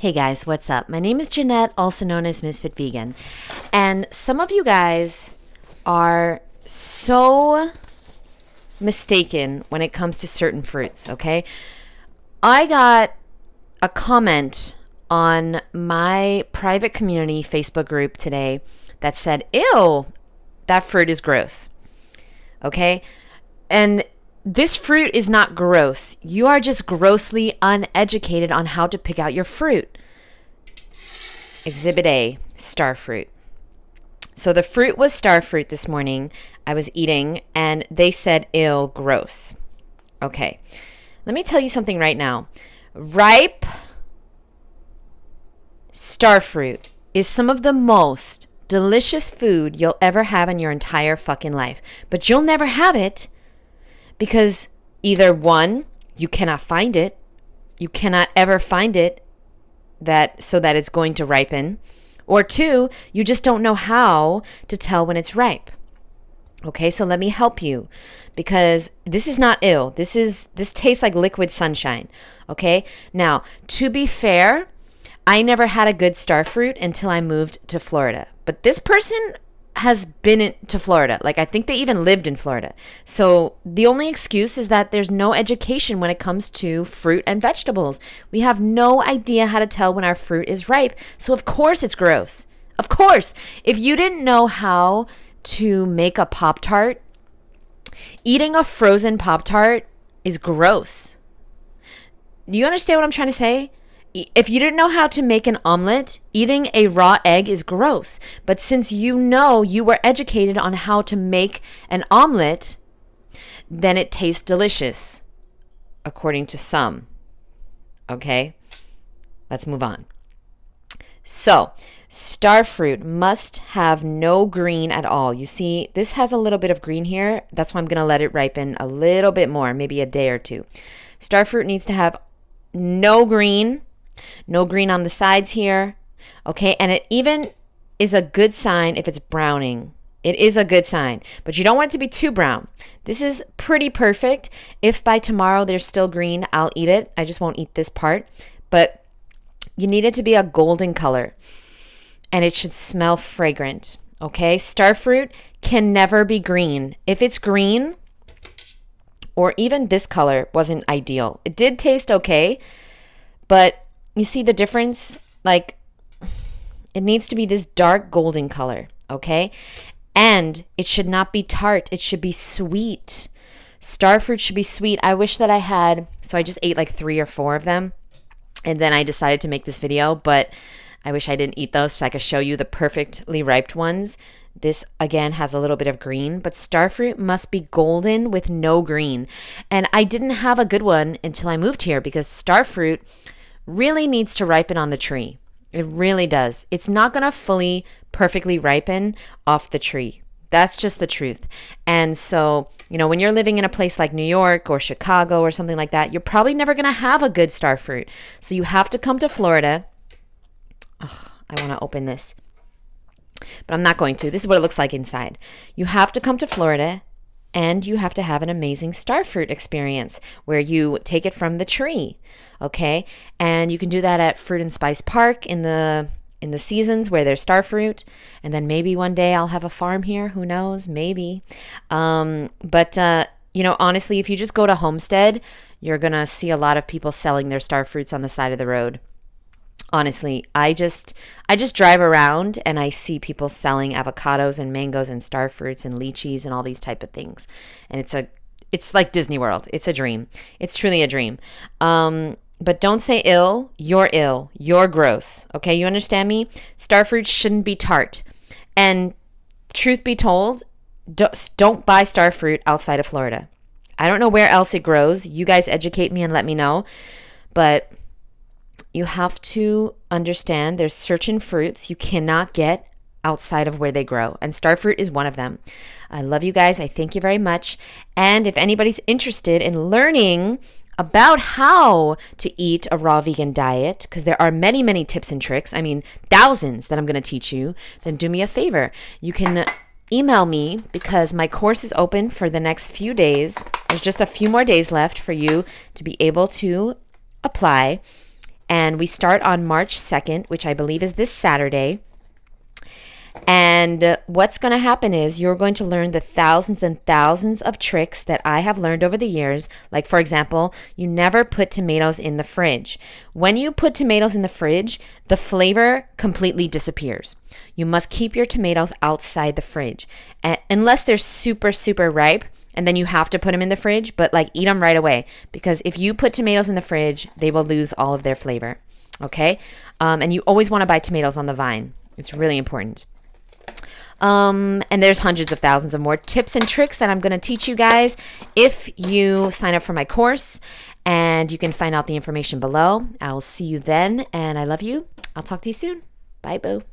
Hey guys, what's up? My name is Jeanette, also known as Ms.FitVegan. And some of you guys are so mistaken when it comes to certain fruits, okay? I got a comment on my private community Facebook group today that said, ew, that fruit is gross, okay? And this fruit is not gross. You are just grossly uneducated on how to pick out your fruit. Exhibit A, starfruit. So the fruit was starfruit this morning. I was eating and they said, ew, gross. Okay, let me tell you something right now. Ripe starfruit is some of the most delicious food you'll ever have in your entire fucking life. But you'll never have it because either one, you cannot find it. You cannot ever find it so that it's going to ripen. Or two, you just don't know how to tell when it's ripe. Okay, so let me help you because this is not ill. This tastes like liquid sunshine. Okay, now to be fair, I never had a good starfruit until I moved to Florida. But this person has been to Florida. Like, I think they even lived in Florida. So the only excuse is that there's no education when it comes to fruit and vegetables. We have no idea how to tell when our fruit is ripe. So of course it's gross. Of course. If you didn't know how to make a Pop-Tart, eating a frozen Pop-Tart is gross. Do you understand what I'm trying to say? If you didn't know how to make an omelet, eating a raw egg is gross. But since you were educated on how to make an omelet, then it tastes delicious, according to some. Okay? Let's move on. So, starfruit must have no green at all. You see, this has a little bit of green here. That's why I'm going to let it ripen a little bit more, maybe a day or two. Starfruit needs to have no green on the sides here, okay? And it even is a good sign if it's browning. It is a good sign, but you don't want it to be too brown. This is pretty perfect. If by tomorrow there's still green, I'll eat it. I just won't eat this part, but you need it to be a golden color, and it should smell fragrant, okay? Starfruit can never be green. If it's green, or even this color wasn't ideal. It did taste okay, but you see the difference? Like, it needs to be this dark golden color, okay? And it should not be tart. It should be sweet. Starfruit should be sweet. I wish that I had, so I just ate like 3 or 4 of them, and then I decided to make this video, but I wish I didn't eat those so I could show you the perfectly ripe ones. This, again, has a little bit of green, but starfruit must be golden with no green. And I didn't have a good one until I moved here because starfruit really needs to ripen on the tree. It really does. It's not going to fully, perfectly ripen off the tree. That's just the truth. And so, when you're living in a place like New York or Chicago or something like that, you're probably never going to have a good starfruit. So you have to come to Florida. Oh, I want to open this, but I'm not going to. This is what it looks like inside. You have to come to Florida, and you have to have an amazing starfruit experience where you take it from the tree, okay? And you can do that at Fruit and Spice Park in the seasons where there's starfruit, and then maybe one day I'll have a farm here. Who knows? Maybe. But honestly, if you just go to Homestead, you're gonna see a lot of people selling their starfruits on the side of the road. Honestly, I just drive around and I see people selling avocados and mangoes and starfruits and lychees and all these type of things. And it's like Disney World. It's a dream. It's truly a dream. But don't say ill. You're gross. Okay, you understand me? Starfruit shouldn't be tart. And truth be told, don't buy starfruit outside of Florida. I don't know where else it grows. You guys educate me and let me know. But you have to understand there's certain fruits you cannot get outside of where they grow, and starfruit is one of them. I love you guys. I thank you very much. And if anybody's interested in learning about how to eat a raw vegan diet, because there are many, many tips and tricks, thousands that I'm going to teach you, then do me a favor. You can email me because my course is open for the next few days. There's just a few more days left for you to be able to apply. And we start on March 2nd, which I believe is this Saturday. And what's going to happen is you're going to learn the thousands and thousands of tricks that I have learned over the years. Like, for example, you never put tomatoes in the fridge. When you put tomatoes in the fridge, the flavor completely disappears. You must keep your tomatoes outside the fridge, unless they're super, super ripe. And then you have to put them in the fridge, but like eat them right away. Because if you put tomatoes in the fridge, they will lose all of their flavor. Okay? And you always want to buy tomatoes on the vine. It's really important. And there's hundreds of thousands of more tips and tricks that I'm going to teach you guys if you sign up for my course. And you can find out the information below. I'll see you then. And I love you. I'll talk to you soon. Bye, boo.